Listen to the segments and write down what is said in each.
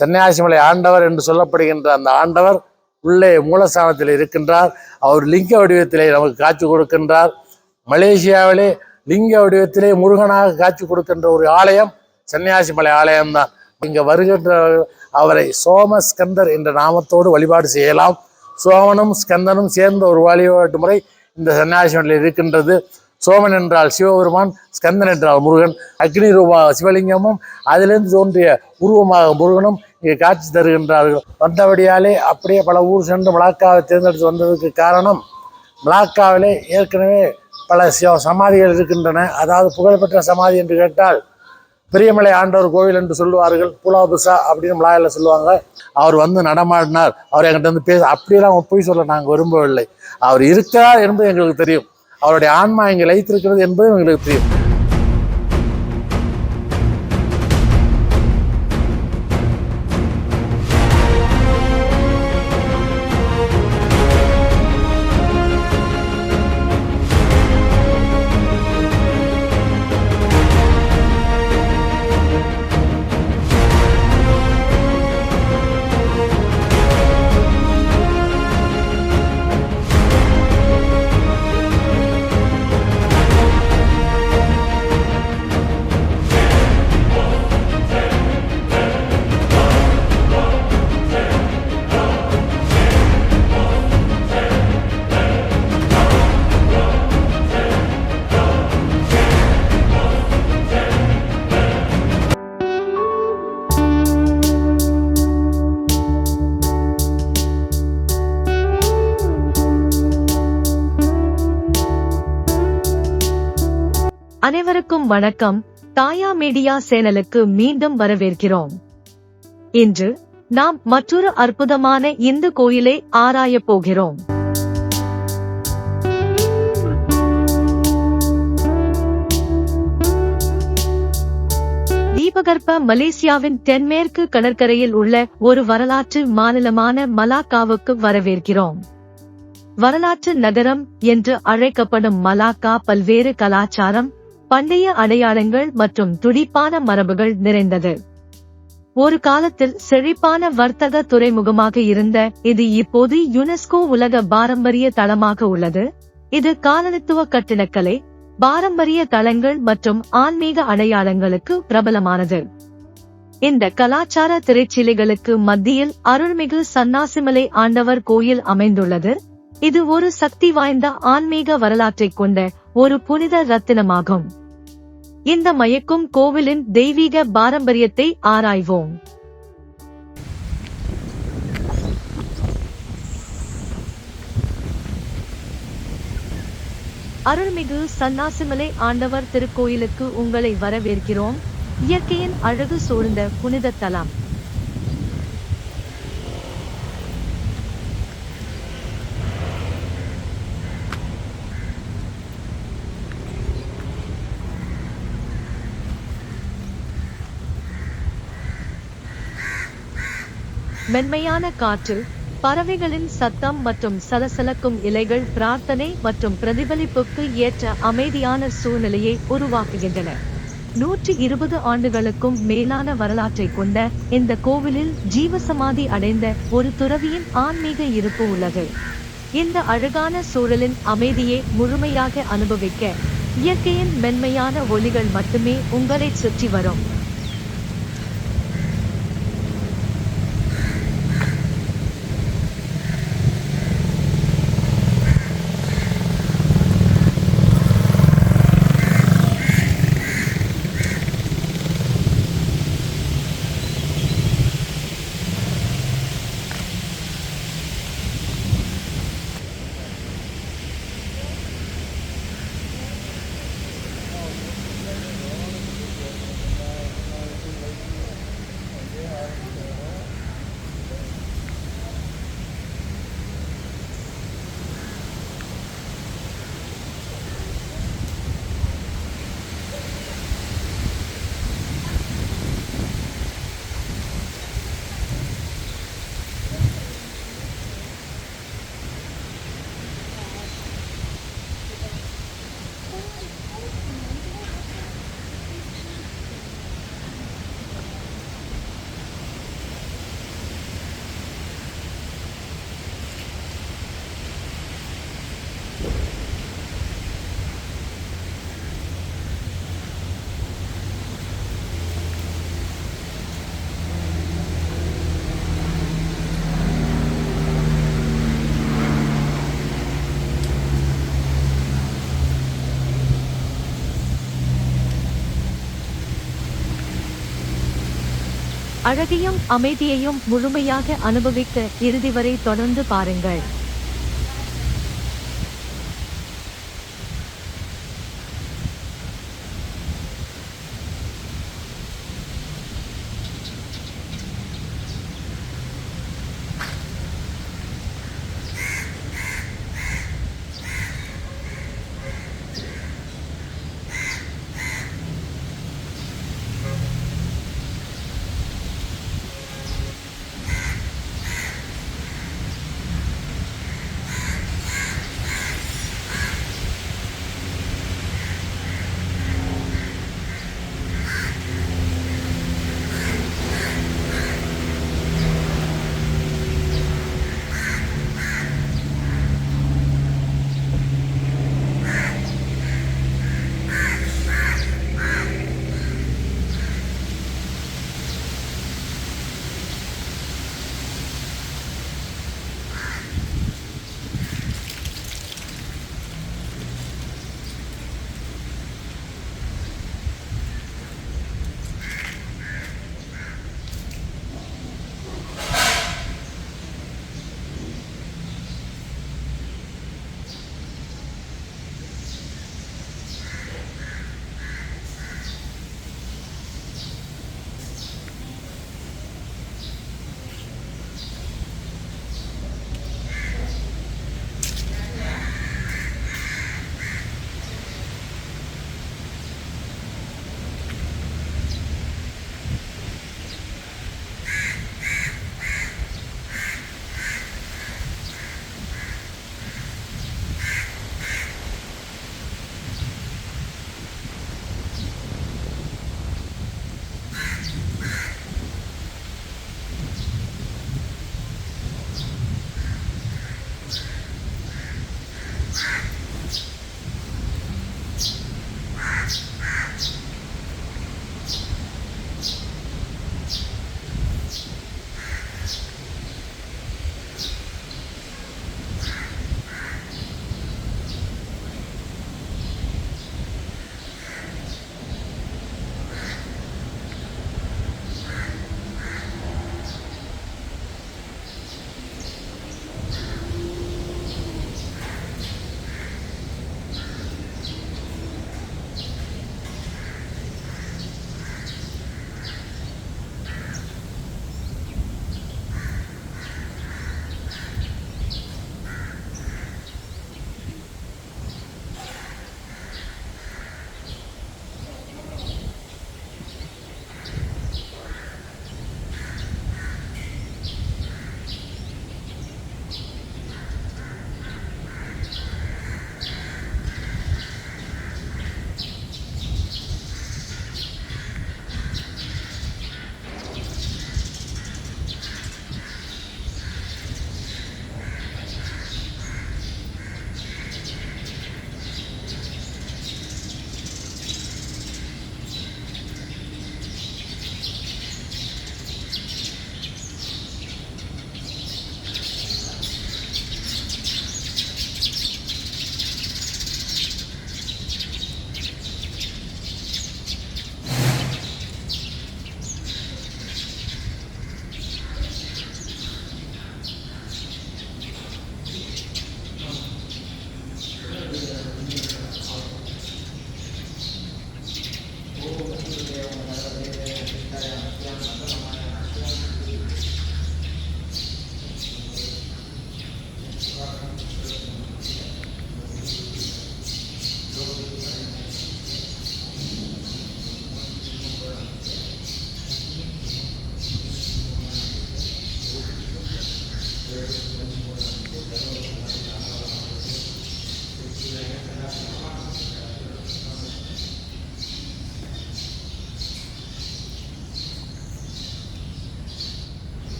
சன்னியாசிமலை ஆண்டவர் என்று சொல்லப்படுகின்ற அந்த ஆண்டவர் உள்ளே மூலஸ்தானத்தில் இருக்கின்றார். அவர் லிங்க வடிவத்திலே நமக்கு காட்சி கொடுக்கின்றார். மலேசியாவிலே லிங்க வடிவத்திலே முருகனாக காட்சி கொடுக்கின்ற ஒரு ஆலயம் சன்னியாசிமலை ஆலயம்தான். இங்கே வருகின்ற அவரை சோமஸ்கந்தர் என்ற நாமத்தோடு வழிபாடு செய்யலாம். சோமனும் ஸ்கந்தனும் சேர்ந்த ஒரு வழிபாட்டு முறை இந்த சன்னியாசிமலையில் இருக்கின்றது. சோமன் என்றால் சிவபெருமான், ஸ்கந்தன் என்றால் முருகன். அக்னி ரூபா சிவலிங்கமும் அதிலிருந்து தோன்றிய உருவமாக முருகனும் இங்கே காட்சி தருகின்றார்கள். வந்தபடியாலே அப்படியே பல ஊர் சென்று மலாக்காவை தேர்ந்தெடுத்து வந்ததுக்கு காரணம், மலாக்காவிலே ஏற்கனவே பல சமாதிகள் இருக்கின்றன. அதாவது புகழ்பெற்ற சமாதி என்று கேட்டால் பெரியமலை ஆண்டவர் கோவில் என்று சொல்லுவார்கள். புலாபுசா அப்படின்னு மலாயில் சொல்லுவாங்க. அவர் வந்து நடமாடினார், அவர் என்கிட்ட வந்து அப்படியெல்லாம் போய் சொல்ல நாங்கள் விரும்பவில்லை. அவர் இருக்கிறார் என்பது எங்களுக்கு தெரியும். அவருடைய ஆன்மா இங்கே லைத்திருக்கிறது என்பதும் எங்களுக்கு தெரியும். அனைவருக்கும் வணக்கம். தாயா மீடியா சேனலுக்கு மீண்டும் வரவேற்கிறோம். இன்று நாம் மற்றொரு அற்புதமான இந்து கோயிலை ஆராயப் போகிறோம். தீபகற்ப மலேசியாவின் தென்மேற்கு கடற்கரையில் உள்ள ஒரு வரலாற்று மாநிலமான மலாக்காவுக்கு வரவேற்கிறோம். வரலாற்று நகரம் என்று அழைக்கப்படும் மலாக்கா பல்வேறு கலாச்சாரம், பண்டைய அடையாளங்கள் மற்றும் துடிப்பான மரபுகள் நிறைந்தது. ஒரு காலத்தில் செழிப்பான வர்த்தக துறைமுகமாக இருந்த இது இப்போது யுனெஸ்கோ உலக பாரம்பரிய தளமாக உள்ளது. இது காலனித்துவ கட்டிடக்கலை, பாரம்பரிய தளங்கள் மற்றும் ஆன்மீக அடையாளங்களுக்கு பிரபலமானது. இந்த கலாச்சார திரைச்சிலைகளுக்கு மத்தியில் அருள்மிகு சன்னாசிமலை ஆண்டவர் கோயில் அமைந்துள்ளது. இது ஒரு சக்தி வாய்ந்த ஆன்மீக வரலாற்றைக் கொண்ட ஒரு புனித ரத்தினமாகும். இந்த மயக்கும் கோவிலின் தெய்வீக பாரம்பரியத்தை ஆராய்வோம். அருள்மிகு சன்னாசிமலை ஆண்டவர் திருக்கோயிலுக்கு உங்களை வரவேற்கிறோம். இயற்கையின் அழகு சூழ்ந்த புனித தலம். மென்மையான காற்று, பறவைகளின் சத்தம் மற்றும் சலசலக்கும் இலைகள் பிரார்த்தனை மற்றும் பிரதிபலிப்புக்கு ஏற்ற அமைதியான சூழ்நிலையை உருவாக்குகின்றன. 120 ஆண்டுகளுக்கும் மேலான வரலாற்றை கொண்ட இந்த கோவிலில் ஜீவசமாதி அடைந்த ஒரு துறவியின் ஆன்மீக இருப்பு உள்ளது. இந்த அழகான சூழலின் அமைதியை முழுமையாக அனுபவிக்க இயற்கையின் மென்மையான ஒலிகள் மட்டுமே உங்களை சுற்றி வரும். அழகையும் அமைதியையும் முழுமையாக அனுபவிக்க இறுதி வரை தொடர்ந்து பாருங்கள்.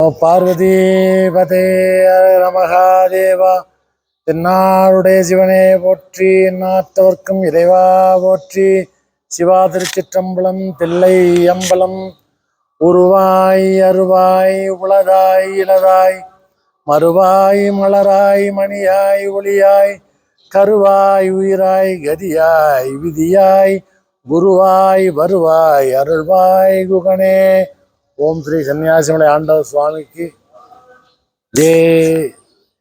பார்வதி பதே மகாதேவா. தென்னாடுடைய சிவனே போற்றி, எந்நாட்டவர்க்கும் இறைவா போற்றி. சிவா திருச்சிற்றம்பலம். தில்லை அம்பலம். உருவாய் அருவாய் உளதாய் இளதாய் மறுவாய் மலராய் மணியாய் ஒளியாய் கருவாய் உயிராய் கதியாய் விதியாய் குருவாய் வருவாய் அருள்வாய் குகனே. ஓம் ஸ்ரீ சன்னியாசிமலை ஆண்டவர் சுவாமிக்கு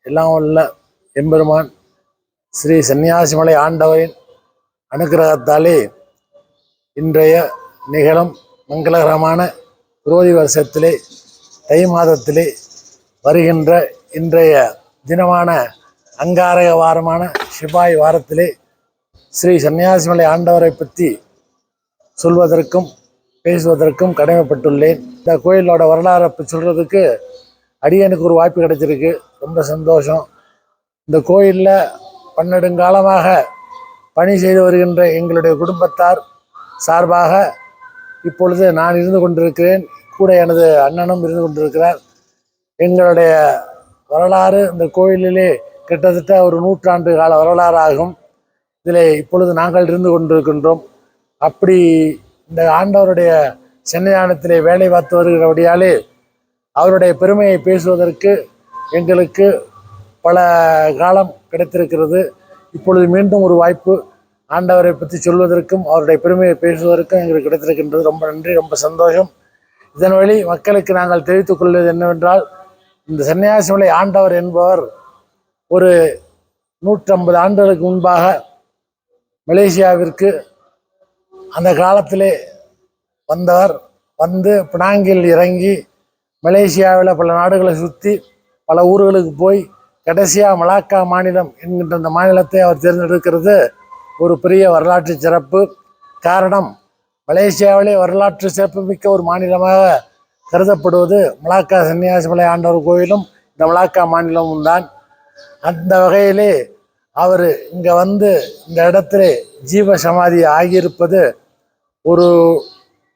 எல்லாம் உள்ள எம்பெருமான் ஸ்ரீ சன்னியாசிமலை ஆண்டவரின் அனுக்கிரகத்தாலே இன்றைய நிகழும் மங்களகரமான குரோதி வருஷத்திலே தை மாதத்திலே வருகின்ற இன்றைய தினமான அங்காரக வாரமான சிபாய் வாரத்திலே ஸ்ரீ சன்னியாசிமலை ஆண்டவரை பற்றி சொல்வதற்கும் பேசுவதற்கும் கடமைப்பட்டுள்ளேன். இந்த கோயிலோட வரலாறை சொல்கிறதுக்கு அடியனுக்கு ஒரு வாய்ப்பு கிடைச்சிருக்கு. ரொம்ப சந்தோஷம். இந்த கோயிலில் பன்னெடுங்காலமாக பணி செய்து வருகின்ற எங்களுடைய குடும்பத்தார் சார்பாக இப்பொழுது நான் இருந்து கொண்டிருக்கிறேன். கூட எனது அண்ணனும் இருந்து கொண்டிருக்கிறார். எங்களுடைய வரலாறு இந்த கோயிலிலே கிட்டத்தட்ட ஒரு 100 ஆண்டு கால வரலாறு ஆகும். இதில் இப்பொழுது நாங்கள் இருந்து கொண்டிருக்கின்றோம். அப்படி இந்த ஆண்டவருடைய சன்னிதானத்திலே வேலை பார்த்து வருகிறபடியாலே அவருடைய பெருமையை பேசுவதற்கு எங்களுக்கு பல காலம் கிடைத்திருக்கிறது. இப்பொழுது மீண்டும் ஒரு வாய்ப்பு ஆண்டவரை பற்றி சொல்வதற்கும் அவருடைய பெருமையை பேசுவதற்கும் எங்களுக்கு கிடைத்திருக்கின்றது. ரொம்ப நன்றி, ரொம்ப சந்தோஷம். இதன் வழி மக்களுக்கு நாங்கள் தெரிவித்துக் கொள்வது என்னவென்றால், இந்த சன்னியாசிமலை ஆண்டவர் என்பவர் ஒரு 150 ஆண்டுகளுக்கு முன்பாக மலேசியாவிற்கு அந்த காலத்திலே வந்தவர். வந்து பினாங்கில் இறங்கி மலேசியாவில் பல நாடுகளை சுற்றி பல ஊர்களுக்கு போய் கடைசியாக மலாக்கா மாநிலம் என்கின்ற அந்த மாநிலத்தை அவர் தேர்ந்தெடுக்கிறது ஒரு பெரிய வரலாற்று சிறப்பு. காரணம், மலேசியாவிலே வரலாற்று சிறப்புமிக்க ஒரு மாநிலமாக கருதப்படுவது மலாக்கா சன்னியாசிமலை ஆண்டவர் கோயிலும் இந்த மலாக்கா மாநிலமும் தான். அந்த வகையிலே அவர் இங்கே வந்து இந்த இடத்துல ஜீவ சமாதி ஆகியிருப்பது ஒரு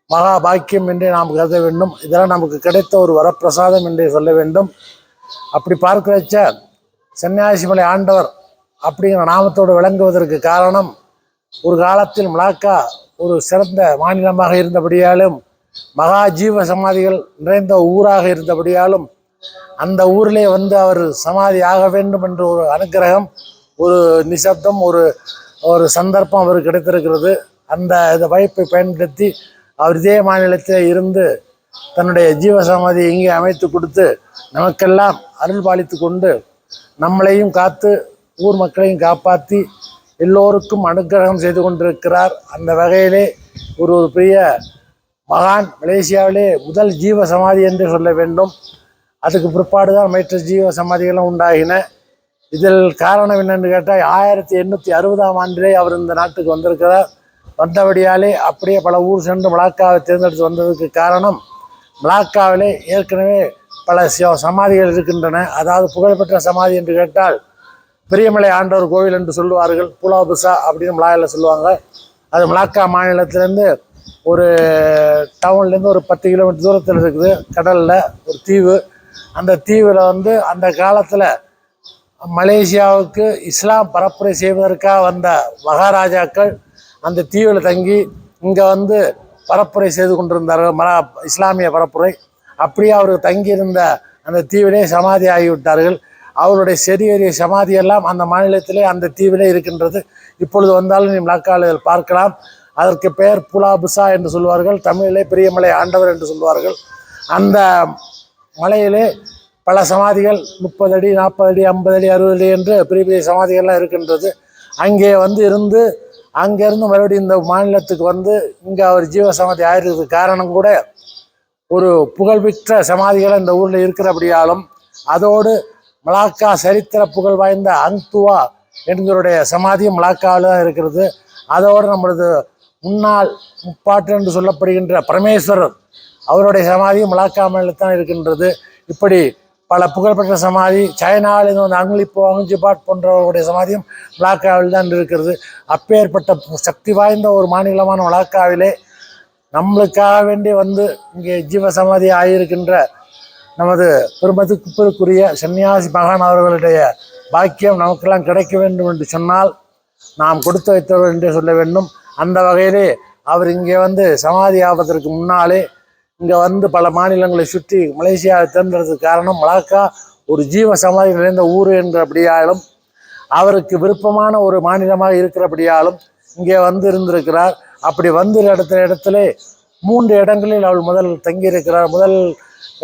மகா பாக்கியம் என்றே நாம் கருத வேண்டும். இதெல்லாம் நமக்கு கிடைத்த ஒரு வரப்பிரசாதம் என்றே சொல்ல வேண்டும். அப்படி பார்க்கிறச்ச சன்னியாசிமலை ஆண்டவர் அப்படிங்கிற நாமத்தோடு விளங்குவதற்கு காரணம், ஒரு காலத்தில் மலாக்கா ஒரு சிறந்த மாநிலமாக இருந்தபடியாலும் மகா ஜீவ சமாதிகள் நிறைந்த ஊராக இருந்தபடியாலும் அந்த ஊரிலே வந்து அவர் சமாதி ஆக வேண்டும் என்ற ஒரு அனுக்கிரகம், ஒரு நிசப்தம், ஒரு சந்தர்ப்பம் அவருக்கு கிடைத்திருக்கிறது. அந்த வாய்ப்பை பயன்படுத்தி அவர் இதே மாநிலத்தில் இருந்து தன்னுடைய ஜீவ சமாதியை இங்கே அமைத்து கொடுத்து நமக்கெல்லாம் அருள் பாலித்து கொண்டு நம்மளையும் காத்து ஊர் மக்களையும் காப்பாற்றி எல்லோருக்கும் அனுக்கிரகம் செய்து கொண்டிருக்கிறார். அந்த வகையிலே ஒரு பெரிய மகான், மலேசியாவிலே முதல் ஜீவ சமாதி என்று சொல்ல வேண்டும். அதுக்கு பிற்பாடு தான் மற்ற ஜீவ சமாதிகளும் உண்டாகின. இதில் காரணம் என்னென்னு கேட்டால், 1860ஆம் ஆண்டிலே அவர் இந்த நாட்டுக்கு வந்திருக்கிறார். வந்தபடியாலே அப்படியே பல ஊர் சென்று மலாக்காவை தேர்ந்தெடுத்து வந்ததுக்கு காரணம், மலாக்காவிலே ஏற்கனவே பல சமாதிகள் இருக்கின்றன. அதாவது புகழ்பெற்ற சமாதி என்று கேட்டால் பெரியமலை ஆண்டவர் கோவில் என்று சொல்லுவார்கள். புலாபுசா அப்படின்னு மலாயில் சொல்லுவாங்க. அது மலாக்கா மாநிலத்திலேருந்து ஒரு டவுன்லேருந்து ஒரு 10 கிலோமீட்டர் தூரத்தில் இருக்குது. கடலில் ஒரு தீவு. அந்த தீவில் வந்து அந்த காலத்தில் மலேசியாவுக்கு இஸ்லாம் பரப்புரை செய்வதற்காக வந்த மகாராஜாக்கள் அந்த தீவில் தங்கி இங்கே வந்து பரப்புரை செய்து கொண்டிருந்தார்கள், இஸ்லாமிய பரப்புரை. அப்படியே அவர்கள் தங்கியிருந்த அந்த தீவிலே சமாதி ஆகிவிட்டார்கள். அவருடைய செடியேறிய சமாதியெல்லாம் அந்த மாநிலத்திலே அந்த தீவிலே இருக்கின்றது. இப்பொழுது வந்தாலும் நீ மலாக்காவில் பார்க்கலாம். அதற்கு பெயர் புலாபுசா என்று சொல்வார்கள். தமிழிலே பெரியமலை ஆண்டவர் என்று சொல்வார்கள். அந்த மலையிலே பல சமாதிகள் 30 அடி, 40 அடி, 50 அடி, 60 அடி என்று பெரிய பெரிய சமாதிகள்லாம் இருக்கின்றது. அங்கே வந்து இருந்து அங்கேருந்து மறுபடியும் இந்த மாநிலத்துக்கு வந்து இங்கே அவர் ஜீவ சமாதி ஆகிறதுக்கு காரணம் கூட ஒரு புகழ்பெற்ற சமாதிகள் இந்த ஊரில் இருக்கிறபடியாலும், அதோடு மலாக்கா சரித்திர புகழ் வாய்ந்த அங்துவா என்கிறோடைய சமாதியும் மலாக்காவில் தான் இருக்கிறது. அதோடு நம்மளது முன்னாள் முப்பாட்டு என்று சொல்லப்படுகின்ற பரமேஸ்வரர் அவருடைய சமாதியும் மலாக்கா மாநிலத்தான் இருக்கின்றது. இப்படி பல புகழ்பெற்ற சமாதி, சைனாவில் வந்து அங்கிலிப்போ, அங்குஜிபாட் போன்றவருடைய சமாதியும் மலாக்காவில் தான் இருக்கிறது. அப்பேற்பட்ட சக்தி வாய்ந்த ஒரு மாநிலமான மலாக்காவிலே நம்மளுக்காக வேண்டி வந்து இங்கே ஜீவ சமாதி ஆகியிருக்கின்ற நமது பெருமதிக்குரிய சன்னியாசி மகான் அவர்களுடைய பாக்கியம் நமக்கெல்லாம் கிடைக்க வேண்டும் என்று சொன்னால் நாம் கொடுத்து வைத்தவர் என்றே சொல்ல வேண்டும். அந்த வகையிலே அவர் இங்கே வந்து சமாதி ஆவதற்கு முன்னாலே இங்கே வந்து பல மாநிலங்களை சுற்றி மலேசியாவை தேர்ந்தெடுத்ததுக்கு காரணம் மலாக்கா ஒரு ஜீவ சமாதி நிறைந்த ஊர் என்றபடியாலும் அவருக்கு விருப்பமான ஒரு மாநிலமாக இருக்கிறபடியாலும் இங்கே வந்து இருந்திருக்கிறார். அப்படி வந்து இடத்துல 3 இடங்களில் அவள் முதல் தங்கியிருக்கிறார். முதல்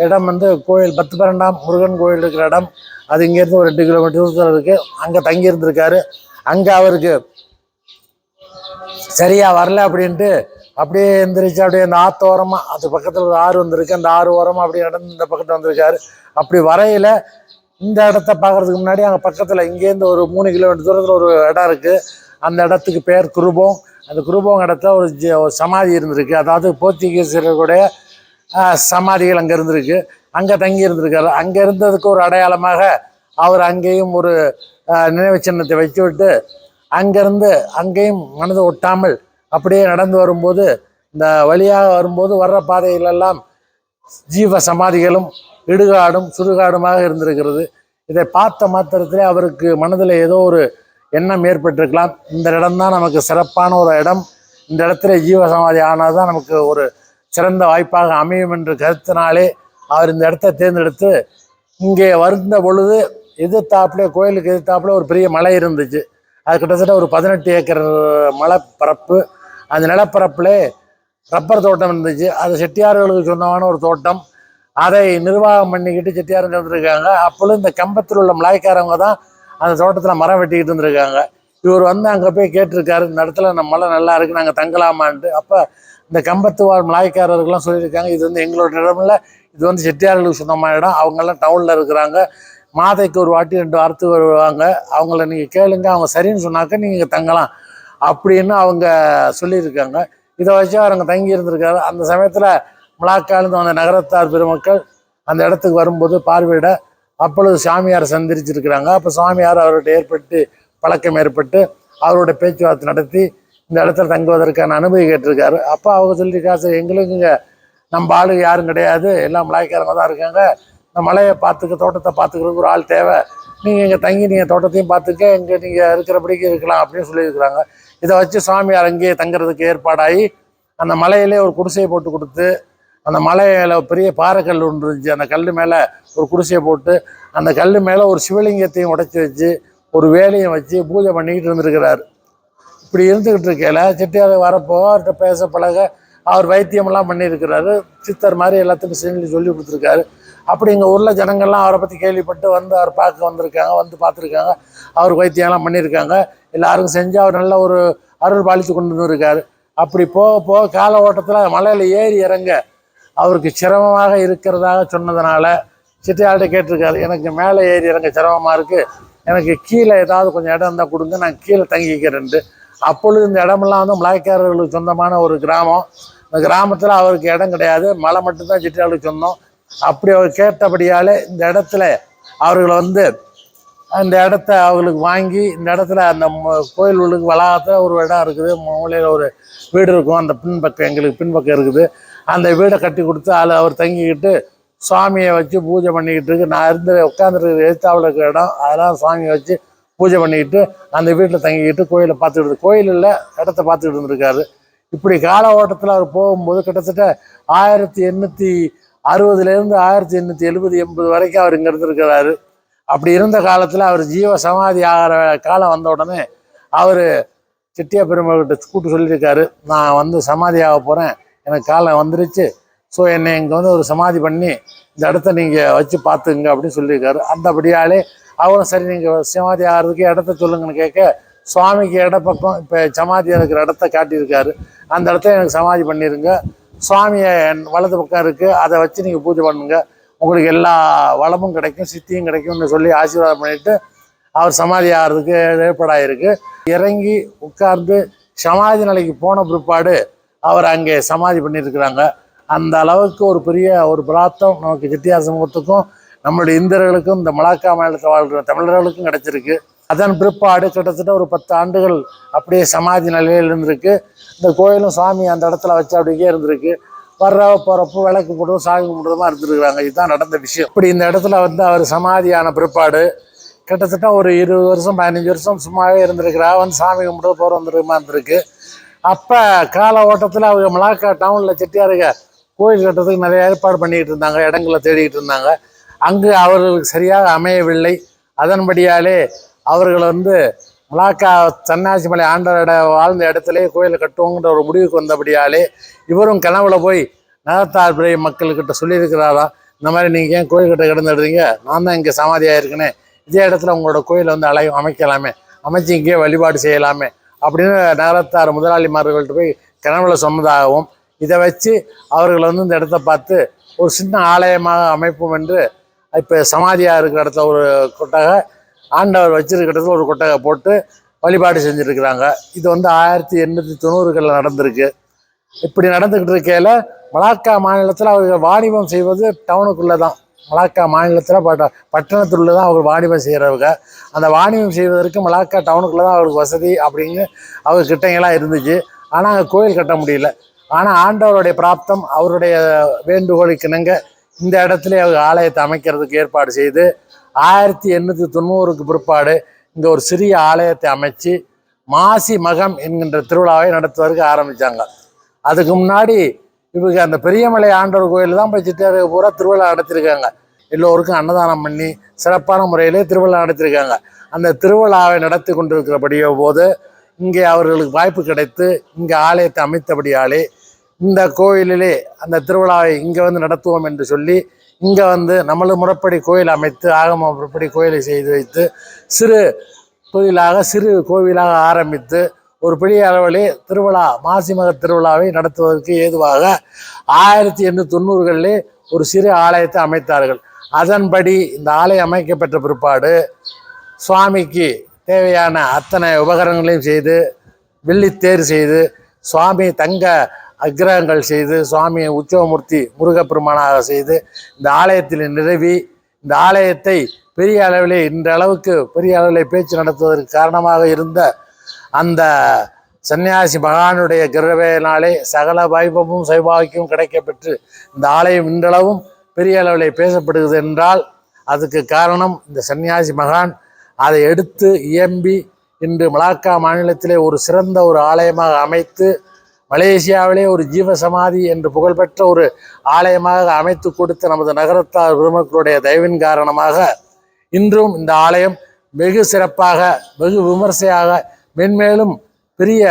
இடம் வந்து கோயில் 10-12 முருகன் கோயில் இருக்கிற இடம். அது இங்கேருந்து ஒரு 2 கிலோமீட்டர் தூரத்தில் இருக்குது. அங்கே தங்கியிருந்திருக்காரு. அங்கே அவருக்கு சரியாக வரல அப்படின்ட்டு அப்படியே எந்திரிச்சு அப்படியே அந்த ஆத்தோரமாக அது பக்கத்தில் ஒரு ஆறு வந்திருக்கு. அந்த ஆறு ஓரமாக அப்படியே நடந்து இந்த பக்கத்தில் வந்திருக்காரு. அப்படி வரையில் இந்த இடத்த பார்க்குறதுக்கு முன்னாடி அங்கே பக்கத்தில் இங்கேருந்து ஒரு 3 கிலோமீட்டர் தூரத்தில் ஒரு இடம் இருக்குது. அந்த இடத்துக்கு பேர் குருபோங். அந்த குருபோங் இடத்துல ஒரு சமாதி இருந்திருக்கு. அதாவது போர்ச்சுகீசியர்களுடைய சமாதிகள் அங்கே இருந்திருக்கு. அங்கே தங்கி இருந்திருக்காரு. அங்கே இருந்ததுக்கு ஒரு அடையாளமாக அவர் அங்கேயும் ஒரு நினைவு சின்னத்தை வச்சு விட்டு அங்கேயும் மனதை ஒட்டாமல் அப்படியே நடந்து வரும்போது இந்த வழியாக வரும்போது வர்ற பாதைகளெல்லாம் ஜீவ சமாதிகளும் இடுகாடும் சுடுகாடுமாக இருந்திருக்கிறது. இதை பார்த்த மாத்திரத்திலே அவருக்கு மனதில் ஏதோ ஒரு எண்ணம் ஏற்பட்டிருக்கலாம். இந்த இடம்தான் நமக்கு சிறப்பான ஒரு இடம், இந்த இடத்துல ஜீவ சமாதி ஆனால் தான் நமக்கு ஒரு சிறந்த வாய்ப்பாக அமையும் என்ற கருத்தினாலே அவர் இந்த இடத்த தேர்ந்தெடுத்து இங்கே வருந்த பொழுது எதிர்த்தாப்புல கோயிலுக்கு எதிர்த்தாப்புல ஒரு பெரிய மலை இருந்துச்சு. அது கிட்டத்தட்ட ஒரு 18 ஏக்கர் மலைப்பரப்பு. அந்த நிலப்பரப்பில் ரப்பர் தோட்டம் இருந்துச்சு. அது செட்டியார்களுக்கு சொந்தமான ஒரு தோட்டம். அதை நிர்வாகம் பண்ணிக்கிட்டு செட்டியார் இருந்திருக்காங்க. அப்பொழுது இந்த கம்பத்தில் உள்ள மலாய்க்காரவங்க தான் அந்த தோட்டத்தில் மரம் வெட்டிக்கிட்டு இருந்திருக்காங்க. இவர் வந்து அங்கே போய் கேட்டிருக்காரு, இந்த இடத்துல நம்ம மலை நல்லா இருக்குது, நாங்கள் தங்கலாமான்ட்டு. அப்போ இந்த கம்பத்து வாழ் மலாய்க்காரர்கள்லாம் சொல்லியிருக்காங்க, இது வந்து எங்களோட இடம் இல்லை, இது வந்து செட்டியார்களுக்கு சொந்தமான இடம். அவங்கெல்லாம் டவுனில் இருக்கிறாங்க, மாதைக்கு ஒரு வாட்டி 2 வாரத்துக்கு வருவாங்க, அவங்கள நீங்கள் கேளுங்க, அவங்க சரின்னு சொன்னாக்க நீங்கள் தங்கலாம் அப்படின்னு அவங்க சொல்லியிருக்காங்க. இதை வச்சு அவர் அங்கே தங்கி இருந்திருக்காரு. அந்த சமயத்தில் மலாக்காலேருந்து வந்த நகரத்தார் பெருமக்கள் அந்த இடத்துக்கு வரும்போது பார்வையிட அப்பொழுது சாமியார் சந்திரிச்சிருக்கிறாங்க. அப்போ சாமியார் அவர்கிட்ட பழக்கம் ஏற்பட்டு அவரோட பேச்சுவார்த்தை நடத்தி இந்த இடத்துல தங்குவதற்கான அனுமதி கேட்டிருக்காரு. அப்போ அவங்க சொல்லியிருக்காரு, சரி எங்களுக்கு இங்கே நம்ம ஆளுங்க யாரும் கிடையாது, எல்லாம் மலாய்க்காரங்க தான் இருக்காங்க, இந்த மலையை தோட்டத்தை பார்த்துக்கிறதுக்கு ஒரு ஆள் தேவை, நீங்கள் இங்கே தங்கி நீங்கள் தோட்டத்தையும் பார்த்துக்க, இங்கே நீங்கள் இருக்கிறபடிக்கு இருக்கலாம் அப்படின்னு சொல்லியிருக்கிறாங்க. இதை வச்சு சாமியார் அங்கேயே தங்குறதுக்கு ஏற்பாடாகி அந்த மலையிலே ஒரு குடிசையை போட்டு கொடுத்து, அந்த மலையில் பெரிய பாறைக்கல் ஒன்று இருந்துச்சு, அந்த கல் மேலே ஒரு குடிசையை போட்டு அந்த கல் மேலே ஒரு சிவலிங்கத்தையும் உடைச்சி வச்சு ஒரு வேலையும் வச்சு பூஜை பண்ணிக்கிட்டு இருந்திருக்கிறார். இப்படி இருந்துக்கிட்டு இருக்கையில் செட்டியார் வரப்போ அவர்கிட்ட பேச பழக அவர் வைத்தியமெல்லாம் பண்ணியிருக்கிறாரு. சித்தர் மாதிரி எல்லாத்துக்கும் சொல்லி கொடுத்துருக்காரு. அப்படி எங்கள் ஊரில் ஜனங்கள்லாம் அவரை பற்றி கேள்விப்பட்டு வந்து அவர் பார்க்க வந்திருக்காங்க, வந்து பார்த்துருக்காங்க, அவருக்கு வைத்தியம்லாம் பண்ணியிருக்காங்க. எல்லாருக்கும் செஞ்சு அவர் நல்ல ஒரு அருள் பாலித்து கொண்டு வந்துருக்காரு. அப்படி போக கால ஓட்டத்தில் மலையில் ஏறி இறங்க அவருக்கு சிரமமாக இருக்கிறதாக சொன்னதுனால செட்டியார்கிட்ட கேட்டிருக்காரு, எனக்கு மேலே ஏறி இறங்க சிரமமாக இருக்குது, எனக்கு கீழே ஏதாவது கொஞ்சம் இடம் இருந்தால் கொடுங்க, நான் கீழே தங்கிக்கிறேன்ட்டு. அப்பொழுது இந்த இடமெல்லாம் வந்து மலாய்க்காரர்களுக்கு சொந்தமான ஒரு கிராமம். இந்த கிராமத்தில் அவருக்கு இடம் கிடையாது, மலை மட்டும்தான் செட்டியார்களுக்கு சொந்தம். அப்படி அவர் கேட்டபடியாலே இந்த இடத்துல அவர்களை வந்து அந்த இடத்த அவங்களுக்கு வாங்கி இந்த இடத்துல அந்த கோயில் உள்ளுக்கு வளாகத்தில் ஒரு இடம் இருக்குது, மூலையில் ஒரு வீடு இருக்கும், அந்த எங்களுக்கு பின்பக்கம் இருக்குது. அந்த வீடை கட்டி கொடுத்து அதில் அவர் தங்கிக்கிட்டு சுவாமியை வச்சு பூஜை பண்ணிக்கிட்டு இருக்கு. நான் உட்காந்துருக்கிற எழுத்தாவில் இருக்கிற இடம், அதெல்லாம் சுவாமியை வச்சு பூஜை பண்ணிக்கிட்டு அந்த வீட்டில் தங்கிக்கிட்டு கோயிலை பார்த்துக்கிட்டு கோயிலில் இடத்த பார்த்துக்கிட்டு இருந்திருக்காரு. இப்படி கால ஓட்டத்தில் அவர் போகும்போது கிட்டத்தட்ட 1860 1870-80 வரைக்கும் அவர் இங்கே இருந்திருக்கிறாரு. அப்படி இருந்த காலத்தில் அவர் ஜீவ சமாதி ஆகிற காலம் வந்த உடனே அவர் செட்டியா பெருமாள்கிட்ட கூப்பிட்டு சொல்லியிருக்காரு, நான் வந்து சமாதி ஆக போகிறேன், எனக்கு காலம் வந்துருச்சு, ஸோ என்னை இங்கே வந்து ஒரு சமாதி பண்ணி இந்த இடத்த நீங்கள் வச்சு பார்த்துங்க அப்படின்னு சொல்லியிருக்காரு. அந்தபடியாலே அவரும் சரி நீங்கள் சமாதி ஆகிறதுக்கு இடத்த சொல்லுங்கன்னு கேட்க சுவாமிக்கு இடப்பக்கம் இப்போ சமாதி இருக்கிற இடத்த காட்டியிருக்காரு. அந்த இடத்த எனக்கு சமாதி பண்ணிடுங்க, சுவாமியை வலது பக்கம் இருக்குது, அதை வச்சு நீங்கள் பூஜை பண்ணுங்க, உங்களுக்கு எல்லா வளமும் கிடைக்கும், சித்தியும் கிடைக்கும்னு சொல்லி ஆசீர்வாதம் பண்ணிவிட்டு அவர் சமாதி ஆகிறதுக்கு ஏற்பாடாயிருக்கு. இறங்கி உட்கார்ந்து சமாதி நிலைக்கு போன பிற்பாடு அவர் அங்கே சமாதி பண்ணியிருக்கிறாங்க. அந்த அளவுக்கு ஒரு பெரிய ஒரு பிராத்தம் நமக்கு செட்டியார் சமூகத்துக்கும் நம்மளுடைய இந்தியர்களுக்கும் இந்த மலாக்கா மாநிலத்தை வாழ்கிற தமிழர்களுக்கும் கிடைச்சிருக்கு. அதன் பிற்பாடு கிட்டத்தட்ட ஒரு 10 ஆண்டுகள் அப்படியே சமாதி நிலையில் இருந்திருக்கு. இந்த கோயிலும் சுவாமி அந்த இடத்துல வச்சு அப்படியே இருந்திருக்கு. போகிறப்போ விளக்கு போடுறதும் சாமி கும்பிடுறதுமா இருந்துருக்குறாங்க. இதுதான் நடந்த விஷயம். இப்படி இந்த இடத்துல வந்து அவர் சமாதியான பிற்பாடு கிட்டத்தட்ட ஒரு 20 வருஷம் 15 வருஷம் சும்மாவே இருந்திருக்கிறா. வந்து சாமி கும்பிட்டு போகிற வந்துருமா இருந்திருக்கு. அப்போ கால ஓட்டத்தில் அவங்க மலாக்கா டவுனில் செட்டியாருங்க கோயில் கட்டுறதுக்கு நிறைய ஏற்பாடு பண்ணிக்கிட்டு இருந்தாங்க, இடங்களை தேடிக்கிட்டு இருந்தாங்க. அங்கு அவர்களுக்கு சரியாக அமையவில்லை. அதன்படியாலே அவர்கள் வந்து மலாக்கா சன்னாசிமலை ஆண்டவரோட வாழ்ந்த இடத்துலேயே கோயிலை கட்டுவோங்கிற ஒரு முடிவுக்கு வந்தபடியாலே இவரும் கனவுல போய் நகரத்தார் பிறை மக்கள்கிட்ட சொல்லியிருக்கிறாரா, இந்த மாதிரி நீங்கள் ஏன் கோயில் கட்ட கிடந்துடுறீங்க, நான் தான் இங்கே சமாதியாக இருக்கேனே, இதே இடத்துல உங்களோட கோயிலை வந்து அமைக்கலாமே, அமைச்சு இங்கேயே வழிபாடு செய்யலாமே அப்படின்னு நகரத்தார் முதலாளிமார்கள்ட்ட போய் கனவுல சொன்னதாகவும், இதை வச்சு அவர்கள் வந்து இந்த இடத்த பார்த்து ஒரு சின்ன ஆலயமாக அமைப்போம் என்று இப்போ சமாதியாக இருக்கிற இடத்துல ஒரு கொட்டகை, ஆண்டவர் வச்சிருக்கிற இடத்துல ஒரு கொட்டகை போட்டு வழிபாடு செஞ்சுருக்கிறாங்க. இது வந்து 1890களில் நடந்திருக்கு. இப்படி நடந்துக்கிட்டு இருக்கையில் மலாக்கா மாநிலத்தில் அவர்கள் வாணிபம் செய்வது டவுனுக்குள்ளே தான். மலாக்கா மாநிலத்தில் பட்டணத்துள்ள தான் அவங்க வாணிபம் செய்கிறவங்க. அந்த வாணிபம் செய்வதற்கு மலாக்கா டவுனுக்குள்ளே தான் அவருக்கு வசதி அப்படின்னு அவங்க கிட்டங்கெல்லாம் இருந்துச்சு. ஆனால் அங்கே கோயில் கட்ட முடியல. ஆனால் ஆண்டவருடைய பிராப்தம் அவருடைய வேண்டுகோளுக்கு இணங்க இந்த இடத்துல அவங்க ஆலயத்தை அமைக்கிறதுக்கு ஏற்பாடு செய்து 1890க்கு பிற்பாடு இங்கே ஒரு சிறிய ஆலயத்தை அமைச்சு மாசி மகம் என்கின்ற திருவிழாவை நடத்துவதற்கு ஆரம்பித்தாங்க. அதுக்கு முன்னாடி இவங்க அந்த பெரியமலை ஆண்டவர் கோயில் தான் போய் சிட்டியார் பூரா திருவிழா நடத்திருக்காங்க. எல்லோருக்கும் அன்னதானம் பண்ணி சிறப்பான முறையிலே திருவிழா நடத்திருக்காங்க. அந்த திருவிழாவை நடத்தி கொண்டிருக்கிறபடிய போது இங்கே அவர்களுக்கு வாய்ப்பு கிடைத்து இங்கே ஆலயத்தை அமைத்தபடியாலே இந்த கோயிலிலே அந்த திருவிழாவை இங்கே வந்து நடத்துவோம் என்று சொல்லி இங்கே வந்து நம்மளது முறைப்படி கோயில் அமைத்து ஆகம முறைப்படி கோயிலை செய்து வைத்து சிறு கோவிலாக ஆரம்பித்து ஒரு பெரிய அளவிலே திருவிழா மாசிமக திருவிழாவை நடத்துவதற்கு ஏதுவாக 1890களிலே ஒரு சிறு ஆலயத்தை அமைத்தார்கள். அதன்படி இந்த ஆலயம் அமைக்கப்பட்ட பிற்பாடு சுவாமிக்கு தேவையான அத்தனை உபகரணங்களையும் செய்து வெள்ளித்தேர் செய்து சுவாமி தங்க அக்கிரகங்கள் செய்து சுவாமியை உற்சவமூர்த்தி முருகப்பெருமானாக செய்து இந்த ஆலயத்தில் நிறுவி இந்த ஆலயத்தை பெரிய அளவிலே இன்றளவுக்கு பெரிய அளவில் பேச்சு நடத்துவதற்கு காரணமாக இருந்த அந்த சன்னியாசி மகானுடைய கிருபையினாலே சகல வைபவமும் சைபாகியமும் கிடைக்கப்பெற்று இந்த ஆலயம் இன்றளவும் பெரிய அளவில் பேசப்படுகிறது என்றால் அதுக்கு காரணம் இந்த சன்னியாசி மகான் அதை எடுத்து இயம்பி இன்று மலாக்கா மாநிலத்திலே ஒரு சிறந்த ஒரு ஆலயமாக அமைத்து மலேசியாவிலே ஒரு ஜீவசமாதி என்று புகழ்பெற்ற ஒரு ஆலயமாக அமைத்து கொடுத்த நமது நகரத்தார் பெருமக்களுடைய தயவின் காரணமாக இன்றும் இந்த ஆலயம் வெகு சிறப்பாக வெகு விமர்சையாக மென்மேலும் பெரிய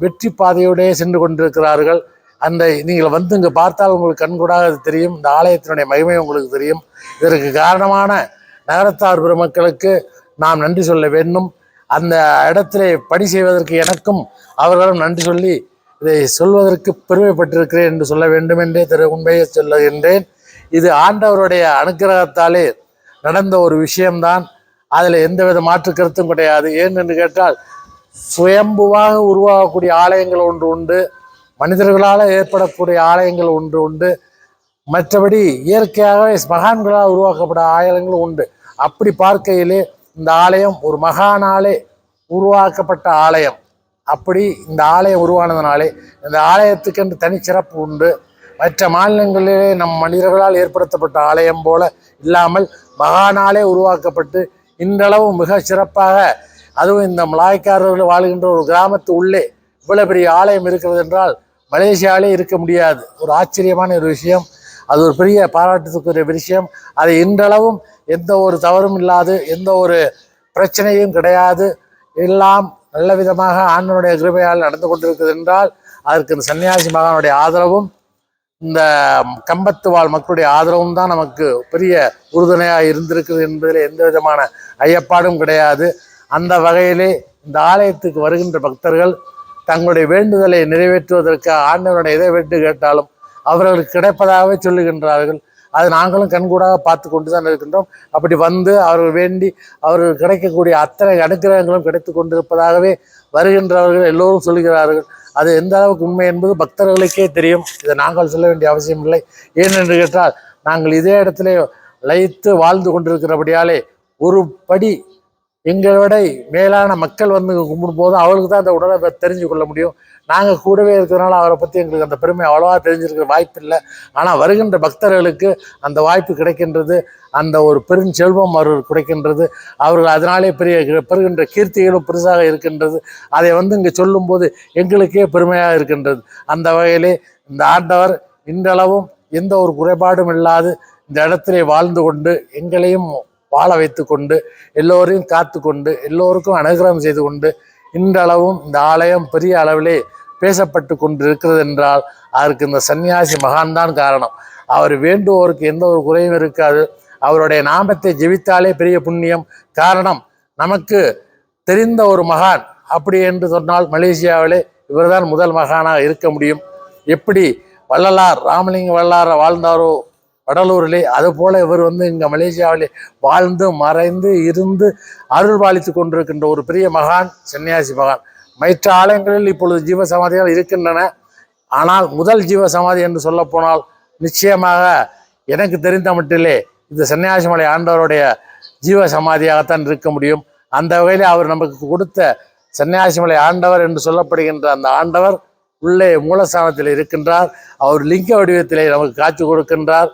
வெற்றி பாதையோடே சென்று கொண்டிருக்கிறார்கள். அந்த நீங்கள் வந்து இங்கே பார்த்தால் உங்களுக்கு கண்கூடாக அது தெரியும். இந்த ஆலயத்தினுடைய மகிமை உங்களுக்கு தெரியும். இதற்கு காரணமான நகரத்தார் பெருமக்களுக்கு நாம் நன்றி சொல்ல வேண்டும். அந்த இடத்திலே பணி செய்வதற்கு எனக்கும் அவர்களும் நன்றி சொல்லி இதை சொல்வதற்கு பெருமைப்பட்டிருக்கிறேன் என்று சொல்ல வேண்டும் என்றே உண்மையை சொல்லுகின்றேன். இது ஆண்டவருடைய அனுக்கிரகத்தாலே நடந்த ஒரு விஷயம்தான். அதில் எந்தவித மாற்று கருத்தும் கிடையாது. ஏன் என்று கேட்டால் சுயம்புவாக உருவாகக்கூடிய ஆலயங்கள் ஒன்று உண்டு, மனிதர்களால் ஏற்படக்கூடிய ஆலயங்கள் ஒன்று உண்டு, மற்றபடி இயற்கையாகவே மகான்களால் உருவாக்கப்பட்ட ஆலயங்களும் உண்டு. அப்படி பார்க்கையிலே இந்த ஆலயம் ஒரு மகானாலே உருவாக்கப்பட்ட ஆலயம். அப்படி இந்த ஆலயம் உருவானதுனாலே இந்த ஆலயத்துக்கென்று தனிச்சிறப்பு உண்டு. மற்ற மாநிலங்களிலே நம் மனிதர்களால் ஏற்படுத்தப்பட்ட ஆலயம் போல இல்லாமல் மகானாலே உருவாக்கப்பட்டு இன்றளவும் மிக சிறப்பாக, அதுவும் இந்த மலாய்க்காரர்கள் வாழ்கின்ற ஒரு கிராமத்து உள்ளே இவ்வளவு பெரிய ஆலயம் இருக்கிறது என்றால் மலேசியாவிலே இருக்க முடியாது. ஒரு ஆச்சரியமான ஒரு விஷயம். அது ஒரு பெரிய பாராட்டுக்குரிய விஷயம். அதை இன்றளவும் எந்த ஒரு தவறும் இல்லாது எந்த ஒரு பிரச்சனையும் கிடையாது, எல்லாம் நல்ல விதமாக ஆண்டவனுடைய கிருபையால் நடந்து கொண்டிருக்கிறது என்றால் அதற்கு இந்த சன்னியாசி மகானுடைய ஆதரவும் இந்த கம்பத்து வாழ் மக்களுடைய ஆதரவும் தான் நமக்கு பெரிய உறுதுணையாக இருந்திருக்குது என்பதில் எந்த விதமான ஐயப்பாடும் கிடையாது. அந்த வகையிலே இந்த ஆலயத்துக்கு வருகின்ற பக்தர்கள் தங்களுடைய வேண்டுதலை நிறைவேற்றுவதற்கு ஆண்டவனுடைய எதை வேண்டு கேட்டாலும் அவர்களுக்கு கிடைப்பதாகவே சொல்லுகின்றார்கள். அது நாங்களும் கண்கூடாக பார்த்து கொண்டு தான் இருக்கின்றோம். அப்படி வந்து அவர்கள் வேண்டி அவர்கள் கிடைக்கக்கூடிய அத்தனை அனுக்கிரகங்களும் கிடைத்து கொண்டிருப்பதாகவே வருகின்றவர்கள் எல்லோரும் சொல்கிறார்கள். அது எந்த அளவுக்கு உண்மை என்பது பக்தர்களுக்கே தெரியும். இதை நாங்கள் சொல்ல வேண்டிய அவசியம் இல்லை. ஏனென்று கேட்டால் நாங்கள் இதே இடத்துல லயித்து வாழ்ந்து கொண்டிருக்கிறபடியாலே ஒரு படி எங்களோட மேலான மக்கள் வந்து கும்பிடும் போது அவளுக்கு தான் அந்த உணர்வை தெரிஞ்சு கொள்ள முடியும். நாங்கள் கூடவே இருக்கிறதுனால அவரை பற்றி எங்களுக்கு அந்த பெருமை அவ்வளோவா தெரிஞ்சிருக்கிற வாய்ப்பு இல்லை. ஆனால் வருகின்ற பக்தர்களுக்கு அந்த வாய்ப்பு கிடைக்கின்றது, அந்த ஒரு பெருஞ்செல்வம் அவர்கள் கிடைக்கின்றது. அவர்கள் அதனாலே பெறுகின்ற கீர்த்திகளும் பெருசாக இருக்கின்றது. அதை வந்து இங்கே சொல்லும்போது எங்களுக்கே பெருமையாக இருக்கின்றது. அந்த வகையிலே இந்த ஆண்டவர் இன்றளவும் எந்த ஒரு குறைபாடும் இல்லாது இந்த இடத்திலே வாழ்ந்து கொண்டு எங்களையும் வாழ வைத்து கொண்டு எல்லோரையும் காத்து கொண்டு எல்லோருக்கும் அனுகிரகம் செய்து கொண்டு இன்றளவும் இந்த ஆலயம் பெரிய அளவிலே பேசப்பட்டு கொண்டு இருக்கிறது என்றால் அதற்கு இந்த சன்னியாசி மகான் தான் காரணம். அவர் வேண்டுவோருக்கு எந்த ஒரு குறையும் இருக்காது. அவருடைய நாமத்தை ஜெபித்தாலே பெரிய புண்ணியம். காரணம், நமக்கு தெரிந்த ஒரு மகான் அப்படி என்று சொன்னால் மலேசியாவிலே இவர்தான் முதல் மகானாக இருக்க முடியும். எப்படி வள்ளலார் ராமலிங்க வள்ளலார் வாழ்ந்தாரோ வடலூரிலே, அதுபோல இவர் வந்து இங்கே மலேசியாவிலே வாழ்ந்து மறைந்து இருந்து அருள் பாலித்து கொண்டிருக்கின்ற ஒரு பெரிய மகான் சன்னியாசி மகான். மற்ற ஆலயங்களில் இப்பொழுது ஜீவ சமாதிகள் இருக்கின்றன. ஆனால் முதல் ஜீவ சமாதி என்று சொல்ல போனால் நிச்சயமாக எனக்கு தெரிந்த மட்டிலே இந்த சன்னியாசிமலை ஆண்டவருடைய ஜீவ சமாதியாகத்தான் இருக்க முடியும். அந்த வகையில் அவர் நமக்கு கொடுத்த சன்னியாசிமலை ஆண்டவர் என்று சொல்லப்படுகின்ற அந்த ஆண்டவர் உள்ளே மூலஸ்தானத்தில் இருக்கின்றார். அவர் லிங்க வடிவத்திலே நமக்கு காட்சி கொடுக்கின்றார்.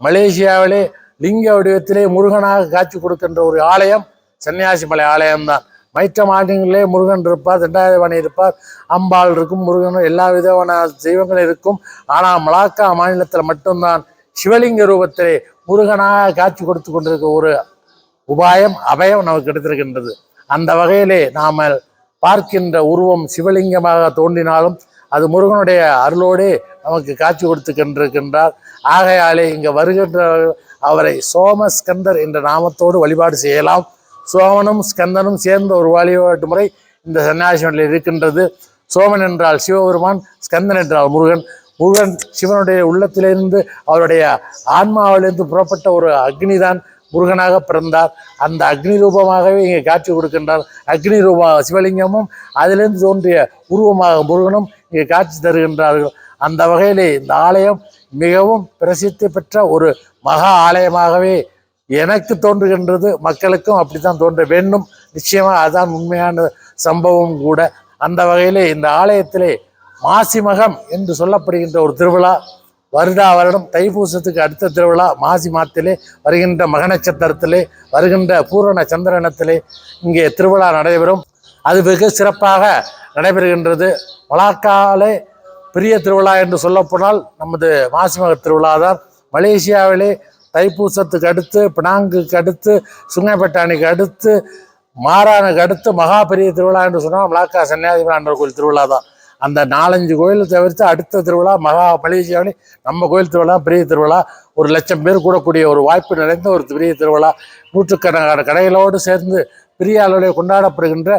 மலேசியாவிலே லிங்க வடிவத்திலே முருகனாக காட்சி கொடுக்கின்ற ஒரு ஆலயம் சன்னியாசிமலை ஆலயம்தான். மற்ற மாநிலங்களிலே முருகன் இருப்பார், தண்டாயுதபாணி இருப்பார், அம்பாள் இருக்கும், முருகன் எல்லா விதமான தெய்வங்களும் இருக்கும். ஆனால் மலாக்கா மாநிலத்தில் மட்டும்தான் சிவலிங்க ரூபத்திலே முருகனாக காட்சி கொடுத்து கொண்டிருக்க ஒரு உபாயம் அபயம் நமக்கு கிடைத்திருக்கின்றது. அந்த வகையிலே நாம் பார்க்கின்ற உருவம் சிவலிங்கமாக தோன்றினாலும் அது முருகனுடைய அருளோடே நமக்கு காட்சி கொடுத்து கொண்டிருக்கின்றார். ஆகையாலே இங்கே வருகின்ற அவரை சோமஸ்கந்தர் என்ற நாமத்தோடு வழிபாடு செய்யலாம். சோமனும் ஸ்கந்தனும் சேர்ந்த ஒரு வழிபாட்டு முறை இந்த சன்னியாசிமலையில் இருக்கின்றது. சோமன் என்றால் சிவபெருமான், ஸ்கந்தன் என்றால் முருகன். முருகன் சிவனுடைய உள்ளத்திலிருந்து அவருடைய ஆன்மாவிலிருந்து புறப்பட்ட ஒரு அக்னி தான் முருகனாக பிறந்தார். அந்த அக்னி ரூபமாகவே இங்கே காட்சி கொடுக்கின்றார். அக்னி ரூப சிவலிங்கமும் அதிலிருந்து தோன்றிய உருவமாக முருகனும் இங்கே காட்சி தருகின்றார்கள். அந்த வகையிலே இந்த ஆலயம் மிகவும் பிரசித்தி பெற்ற ஒரு மகா ஆலயமாகவே எனக்கு தோன்றுகின்றது. மக்களுக்கும் அப்படித்தான் தோன்ற வேண்டும். நிச்சயமாக அதுதான் உண்மையான சம்பவம் கூட. அந்த வகையிலே இந்த ஆலயத்திலே மாசிமகம் என்று சொல்லப்படுகின்ற ஒரு திருவிழா வருடா வருடம் தைப்பூசத்துக்கு அடுத்த திருவிழா மாசி மாதத்திலே வருகின்ற மக நட்சத்திரத்திலே வருகின்ற பூரண சந்திரனத்திலே இங்கே திருவிழா நடைபெறும். அது வெகு சிறப்பாக நடைபெறுகின்றது. மலாக்காவிலே பெரிய திருவிழா என்று சொல்லப்போனால் நமது மாசிமக திருவிழா தான். மலேசியாவிலே தைப்பூசத்துக்கு அடுத்து, பினாங்குக்கு அடுத்து, சுங்கைப்பட்டாணிக்கு அடுத்து, மாரானுக்கு அடுத்து மகா பெரிய திருவிழா என்று சொன்னால் மலாக்கா சன்னியாசி ஆண்டவர் கோயில் திருவிழா தான். அந்த 4-5 கோயிலை தவிர்த்து அடுத்த திருவிழா மகா மலேசியாவிலே நம்ம கோயில் திருவிழா பெரிய திருவிழா. 1,00,000 பேர் கூடக்கூடிய ஒரு வாய்ப்பு நிறைந்த ஒரு பெரிய திருவிழா. நூற்றுக்கணக்கான கடைகளோடு சேர்ந்து பெரிய அளவில் கொண்டாடப்படுகின்ற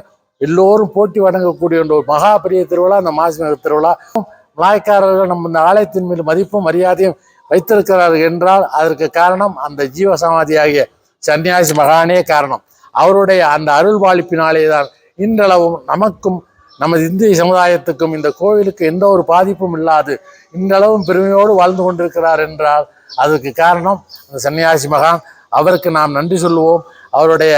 எல்லோரும் போட்டி வழங்கக்கூடிய ஒரு மகா பெரிய திருவிழா இந்த மாசிமக திருவிழா. மலாய்க்காரர்கள் நம்ம இந்த ஆலயத்தின் மீது மதிப்பும் மரியாதையும் வைத்திருக்கிறார்கள் என்றால் அதற்கு காரணம் அந்த ஜீவசமாதியாகிய சன்னியாசி மகானே காரணம். அவருடைய அந்த அருள் பாலிப்பினாலே தான் இன்றளவும் நமக்கும் நமது இந்திய சமுதாயத்துக்கும் இந்த கோவிலுக்கு எந்த ஒரு பாதிப்பும் இல்லாது இன்றளவும் பெருமையோடு வாழ்ந்து கொண்டிருக்கிறார் என்றால் அதற்கு காரணம் அந்த சன்னியாசி மகான். அவருக்கு நாம் நன்றி சொல்லுவோம். அவருடைய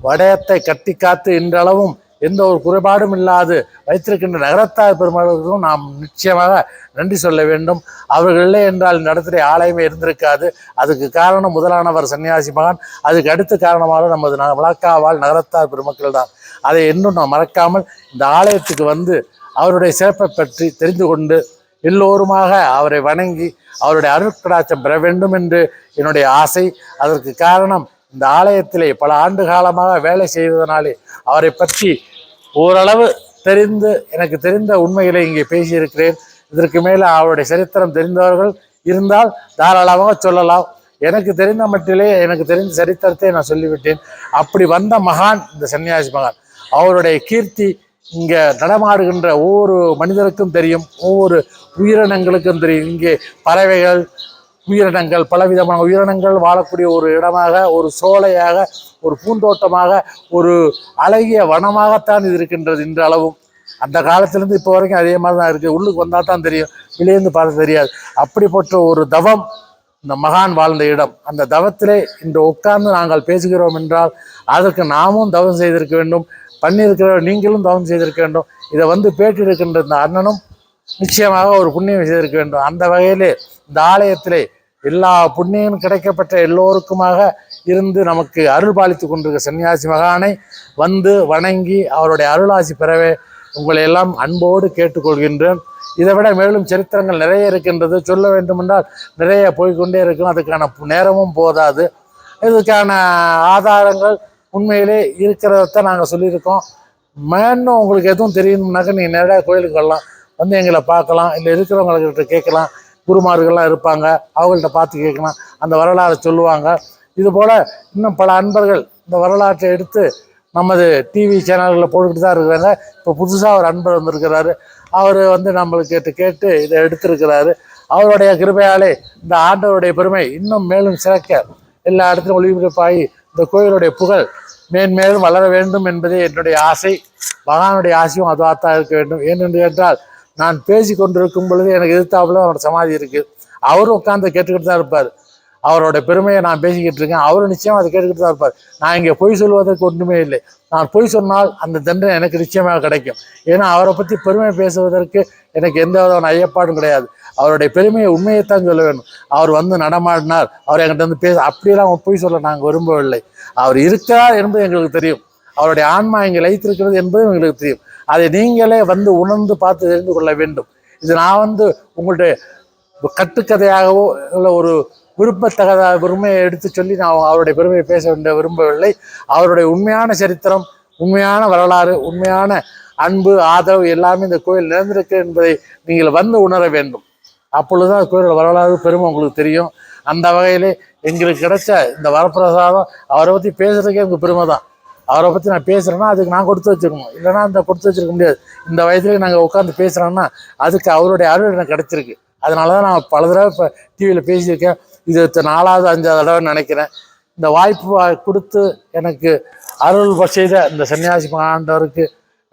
வடயத்தை கட்டி காத்து இன்றளவும் எந்த ஒரு குறைபாடும் இல்லாது வைத்திருக்கின்ற நகரத்தார் பெருமக்களுக்கும் நாம் நிச்சயமாக நன்றி சொல்ல வேண்டும். அவர்களே என்றால் இந்த இடத்துல ஆலயமே இருந்திருக்காது. அதுக்கு காரணம் முதலானவர் சன்னியாசி மகான். அதுக்கு அடுத்த காரணமாக நமது மலாக்காவால் நகரத்தார் பெருமக்கள் தான். அதை இன்னும் நாம் மறக்காமல் இந்த ஆலயத்துக்கு வந்து அவருடைய சிறப்பை பற்றி தெரிந்து கொண்டு எல்லோருமாக அவரை வணங்கி அவருடைய அருட்கடாட்சம் பெற வேண்டும் என்று என்னுடைய ஆசை. அதற்கு காரணம் இந்த ஆலயத்திலே பல ஆண்டு காலமாக வேலை செய்வதனாலே அவரை பற்றி ஓரளவு எனக்கு தெரிந்த உண்மைகளை இங்கே பேசியிருக்கிறேன். இதற்கு மேலே அவருடைய சரித்திரம் தெரிந்தவர்கள் இருந்தால் தாராளமாக சொல்லலாம். எனக்கு தெரிந்த மட்டிலே எனக்கு தெரிந்த சரித்திரத்தை நான் சொல்லிவிட்டேன். அப்படி வந்த மகான் இந்த சன்னியாசி மகான். அவருடைய கீர்த்தி இங்கே நடமாடுகின்ற ஒவ்வொரு மனிதருக்கும் தெரியும், ஒவ்வொரு உயிரினங்களுக்கும் தெரியும். இங்கே பறவைகள், உயிரினங்கள், பலவிதமான உயிரினங்கள் வாழக்கூடிய ஒரு இடமாக, ஒரு சோலையாக, ஒரு பூந்தோட்டமாக, ஒரு அழகிய வனமாகத்தான் இது இருக்கின்றது இன்ற அளவும். அந்த காலத்திலேருந்து இப்போ வரைக்கும் அதே மாதிரி தான் இருக்குது. உள்ளுக்கு வந்தால் தான் தெரியும், வெளியேந்து பார்த்து தெரியாது. அப்படிப்பட்ட ஒரு தவம் இந்த மகான் வாழ்ந்த இடம். அந்த தவத்திலே இன்று உட்கார்ந்து நாங்கள் பேசுகிறோம் என்றால் அதற்கு நாமும் தவம் செய்திருக்க வேண்டும், பண்ணியிருக்கிற நீங்களும் தவம் செய்திருக்க வேண்டும். இதை வந்து பேட்டி இருக்கின்ற இந்த அண்ணனும் நிச்சயமாக ஒரு புண்ணியம் செய்திருக்க வேண்டும். அந்த வகையிலே இந்த ஆலயத்திலே எல்லா புண்ணியம் கிடைக்கப்பட்ட எல்லோருக்குமாக இருந்து நமக்கு அருள் பாலித்து கொண்டிருக்க சன்னியாசி மகானை வந்து வணங்கி அவருடைய அருளாசி பெறவே உங்களை எல்லாம் அன்போடு கேட்டுக்கொள்கின்றேன். இதை விட மேலும் சரித்திரங்கள் நிறைய இருக்கின்றது, சொல்ல வேண்டுமென்றால் நிறைய போய்கொண்டே இருக்கும். அதுக்கான நேரமும் போதாது. இதுக்கான ஆதாரங்கள் உண்மையிலே இருக்கிறதான் நாங்கள் சொல்லியிருக்கோம். மேலும் உங்களுக்கு எதுவும் தெரியணும்னாக்க நீங்கள் நேரடியாக கோயிலுக்கு வரலாம், வந்து எங்களை பார்க்கலாம், இல்லை இருக்கிறவங்கக்கிட்ட கேட்கலாம். குருமார்கள்லாம் இருப்பாங்க, அவங்கள்ட்ட பார்த்து கேட்கலாம், அந்த வரலாறை சொல்லுவாங்க. இதுபோல் இன்னும் பல அன்பர்கள் இந்த வரலாற்றை எடுத்து நமது டிவி சேனல்களில் போட்டுக்கிட்டு தான் இருக்கிறாங்க. இப்போ புதுசாக ஒரு அன்பர் வந்திருக்கிறாரு, அவர் வந்து நம்மளுக்கு கேட்டு இதை எடுத்திருக்கிறாரு. அவருடைய கிருபையாலே இந்த ஆண்டவருடைய பெருமை இன்னும் மேலும் சிறக்க எல்லா இடத்துலையும் ஒளிபரப்பாகி இந்த கோயிலுடைய புகழ் மேன்மேலும் வளர வேண்டும் என்பதே என்னுடைய ஆசை. மகானுடைய ஆசையும் அதுவாகத்தான் இருக்க வேண்டும். ஏனென்று கேட்டால் நான் பேசி கொண்டிருக்கும் பொழுது எனக்கு எதிர்த்தாப்புல அவரோட சமாதி இருக்குது. அவரும் உட்காந்து கேட்டுக்கிட்டு தான் இருப்பார். அவரோட பெருமையை நான் பேசிக்கிட்டு இருக்கேன், அவரும் நிச்சயமாக அதை கேட்டுக்கிட்டு தான் இருப்பார். நான் இங்கே பொய் சொல்வதற்கு ஒன்றுமே இல்லை. நான் பொய் சொன்னால் அந்த தண்டனை எனக்கு நிச்சயமாக கிடைக்கும். ஏன்னா அவரை பற்றி பெருமை பேசுவதற்கு எனக்கு எந்த விதமான ஐயப்பாடும் கிடையாது. அவருடைய பெருமையை உண்மையைத்தான் சொல்ல வேண்டும். அவர் வந்து நடமாடினார், அவர் என்கிட்ட வந்து அப்படியெல்லாம் பொய் சொல்ல நாங்கள் விரும்பவில்லை. அவர் இருக்கிறார் என்பது எங்களுக்கு தெரியும், அவருடைய ஆன்மா இங்கே லயித்திருக்கிறது என்பதும் எங்களுக்கு தெரியும். அதை நீங்களே வந்து உணர்ந்து பார்த்து தெரிந்து கொள்ள வேண்டும். இது நான் வந்து உங்களுடைய கட்டுக்கதையாகவோ இல்லை ஒரு விருப்பத்தகத பெருமையை எடுத்து சொல்லி நான் அவருடைய பெருமையை பேச வேண்டிய விரும்பவில்லை. அவருடைய உண்மையான சரித்திரம், உண்மையான வரலாறு, உண்மையான அன்பு ஆதரவு எல்லாமே இந்த கோயில் நிறைந்திருக்கு என்பதை நீங்கள் வந்து உணர வேண்டும். அப்பொழுதுதான் கோயிலோட வரலாறு பெருமை உங்களுக்கு தெரியும். அந்த வகையிலே எங்களுக்கு கிடைச்ச இந்த வரப்பிரசாதம், அவரை பற்றி பேசுறதுக்கே எனக்கு பெருமை தான். அவரை பற்றி நான் பேசுகிறேன்னா அதுக்கு நான் கொடுத்து வச்சுருக்கணும், இல்லைன்னா அந்த கொடுத்து வச்சுருக்க முடியாது. இந்த வயதுலேயே நாங்கள் உட்காந்து பேசுகிறோன்னா அதுக்கு அவருடைய அருள் எனக்கு கிடச்சிருக்கு. அதனால தான் நான் பல தடவை இப்போ டிவியில் பேசியிருக்கேன். இது 4வது 5வது தடவை நினைக்கிறேன். இந்த வாய்ப்பு கொடுத்து எனக்கு அருள் செய்த இந்த சன்னியாசி ஆண்டவருக்கு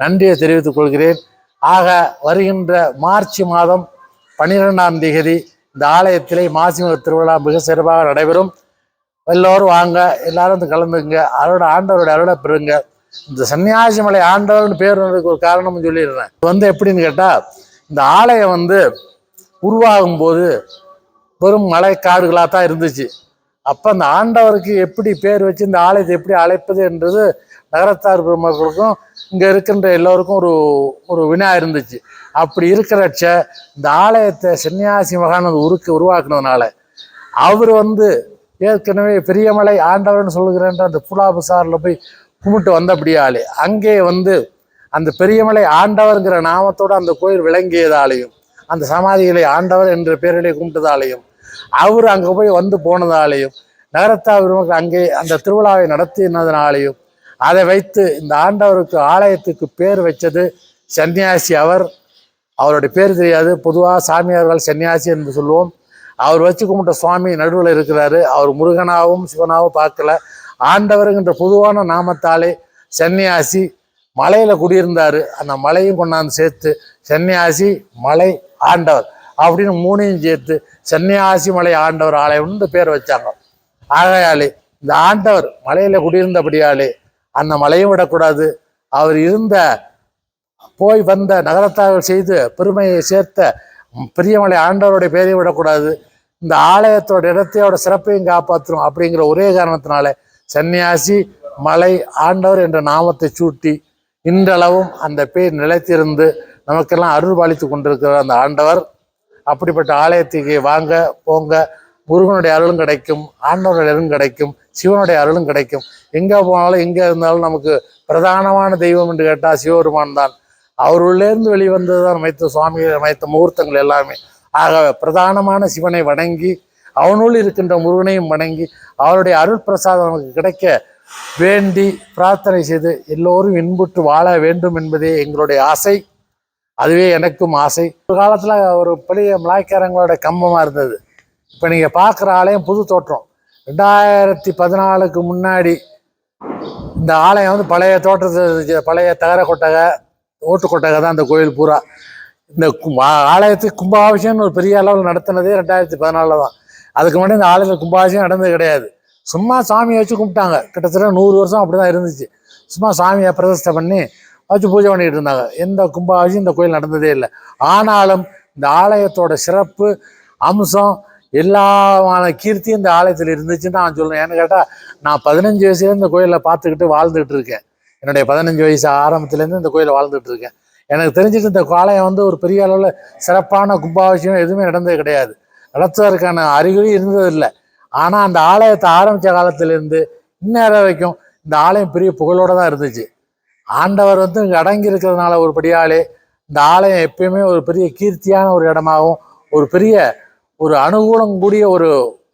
நன்றியை தெரிவித்துக் கொள்கிறேன். ஆக வருகின்ற மார்ச் மாதம் 12ஆம் தேதி இந்த ஆலயத்திலே மாசிமக திருவிழா மிக சிறப்பாக நடைபெறும். எல்லோரும் வாங்க, எல்லாரும் வந்து கலந்துங்க, அவரோட ஆண்டவருடைய அருளை பெறுங்க. இந்த சன்னியாசி மலை ஆண்டவர்னு பேர் வந்ததுக்கு ஒரு காரணமும் சொல்லிடுறேன். இது வந்து எப்படின்னு கேட்டால், இந்த ஆலயம் வந்து உருவாகும் போது வெறும் மலை காடுகளாக தான் இருந்துச்சு. அப்போ அந்த ஆண்டவருக்கு எப்படி பேர் வச்சு இந்த ஆலயத்தை எப்படி அழைப்பது என்றது நகரத்தார் பெருமக்களுக்கும் இங்கே இருக்கின்ற எல்லோருக்கும் ஒரு ஒரு வினா இருந்துச்சு. அப்படி இருக்கிறச்ச இந்த ஆலயத்தை சன்னியாசி மகான் உருவாக்குனதுனால அவர் வந்து ஏற்கனவே பெரியமலை ஆண்டவர்னு சொல்லுகிறேன்ற அந்த புலாபுசாரில் போய் கும்பிட்டு வந்தபடியாலே அங்கே வந்து அந்த பெரியமலை ஆண்டவர்ங்கிற நாமத்தோடு அந்த கோயில் விளங்கியதாலேயும், அந்த சமாதிகளை ஆண்டவர் என்ற பேரிலே கும்பிட்டதாலேயும், அவர் அங்கே போய் வந்து போனதாலேயும், நகரத்தார் அங்கே அந்த திருவிழாவை நடத்தினதுனாலேயும் அதை வைத்து இந்த ஆண்டவருக்கு ஆலயத்துக்கு பேர் வச்சது சன்னியாசி. அவருடைய பேர் தெரியாது, பொதுவாக சாமியார்கள் சன்னியாசி என்று சொல்லுவோம். அவர் வச்சு கும்பிட்ட சுவாமி நடுவில் இருக்கிறாரு. அவர் முருகனாகவும் சிவனாகவும் பார்க்கல, ஆண்டவருங்கிற பொதுவான நாமத்தாலே சன்னியாசி மலையில் குடியிருந்தார். அந்த மலையும் கொண்டாந்து சேர்த்து சன்னியாசி மலை ஆண்டவர் அப்படின்னு 3ஐயும் சேர்த்து சன்னியாசி மலை ஆண்டவர் ஆலயம்னு பேர் வச்சாங்க. ஆகையாலே இந்த ஆண்டவர் மலையில் குடியிருந்தபடியாலே அந்த மலையும் விடக்கூடாது, அவர் போய் வந்த நகரத்தார்கள் செய்து பெருமையை சேர்த்த பெரியமலை ஆண்டவருடைய பேரையும் விடக்கூடாது, இந்த ஆலயத்தோட இடத்தையோட சிறப்பையும் காப்பாற்றணும் அப்படிங்கிற ஒரே காரணத்தினால சன்னியாசி மலை ஆண்டவர் என்ற நாமத்தை சூட்டி இன்றளவும் அந்த பேர் நிலைத்திருந்து நமக்கெல்லாம் அருள் பாலித்து கொண்டிருக்கிற அந்த ஆண்டவர். அப்படிப்பட்ட ஆலயத்துக்கு வாங்க போங்க, முருகனுடைய அருளும் கிடைக்கும், ஆண்டவனுடைய அருளும் கிடைக்கும், சிவனுடைய அருளும் கிடைக்கும். எங்கே போனாலும் எங்கே இருந்தாலும் நமக்கு பிரதானமான தெய்வம் என்று கேட்டால் சிவபெருமான் தான். அவருள்ளேருந்து வெளிவந்தது தான் அமைத்த சுவாமிகள் அமைத்த முகூர்த்தங்கள் எல்லாமே. ஆக பிரதானமான சிவனை வணங்கி அவனுள் இருக்கின்ற முருகனையும் வணங்கி அவருடைய அருள் பிரசாதம் நமக்கு கிடைக்க வேண்டி பிரார்த்தனை செய்து எல்லோரும் இன்புற்று வாழ வேண்டும் என்பதே எங்களுடைய ஆசை. அதுவே எனக்கும் ஆசை. ஒரு காலத்தில் ஒரு பெரிய மலாய்க்காரங்களோட கம்பமாக இருந்தது. இப்போ நீங்கள் பார்க்குற ஆலயம் புது தோற்றம். 2014க்கு முன்னாடி இந்த ஆலயம் வந்து பழைய தோற்றத்தை, பழைய தகர கொட்டகை, ஓட்டு கொட்டகை தான் இந்த கோயில் பூரா. இந்த ஆலயத்துக்கு கும்பாபிஷேகம்னு ஒரு பெரிய அளவில் நடத்தினதே 2014 தான். அதுக்கு முன்னாடி இந்த ஆலயத்தில் கும்பாபிஷேகம் நடந்தது கிடையாது. சும்மா சாமியை வச்சு கும்பிட்டாங்க. கிட்டத்தட்ட 100 வருஷம் அப்படிதான் இருந்துச்சு. சும்மா சாமியை பிரதிஷ்டை பண்ணி வச்சு பூஜை பண்ணிட்டு இருந்தாங்க. எந்த கும்பாபிஷேகம் இந்த கோயில் நடந்ததே இல்லை. ஆனாலும் இந்த ஆலயத்தோட சிறப்பு அம்சம் எல்லாமான கீர்த்தியும் இந்த ஆலயத்தில் இருந்துச்சுன்னு நான் சொல்றேன். ஏன்னு கேட்டால் நான் 15 வயசுலேருந்து இந்த கோயிலை பார்த்துக்கிட்டு வாழ்ந்துகிட்டு இருக்கேன். என்னுடைய 15 வயசு ஆரம்பத்துலேருந்து இந்த கோயிலை வாழ்ந்துட்டு இருக்கேன். எனக்கு தெரிஞ்சுட்டு இந்த ஆலயம் வந்து ஒரு பெரிய அளவில் சிறப்பான கும்பாபிஷேகம் எதுவுமே நடந்தது கிடையாது. நடத்துவதற்கான அறிகுறி இருந்ததில்லை. ஆனால் அந்த ஆலயத்தை ஆரம்பித்த காலத்திலேருந்து இந்நேரம் வரைக்கும் இந்த ஆலயம் பெரிய புகழோடு தான் இருந்துச்சு. ஆண்டவர் வந்து இங்கே அடங்கி இருக்கிறதுனால ஒரு படியாலே இந்த ஆலயம் எப்பயுமே ஒரு பெரிய கீர்த்தியான ஒரு இடமாகவும் ஒரு பெரிய ஒரு அனுகூலம் கூடிய ஒரு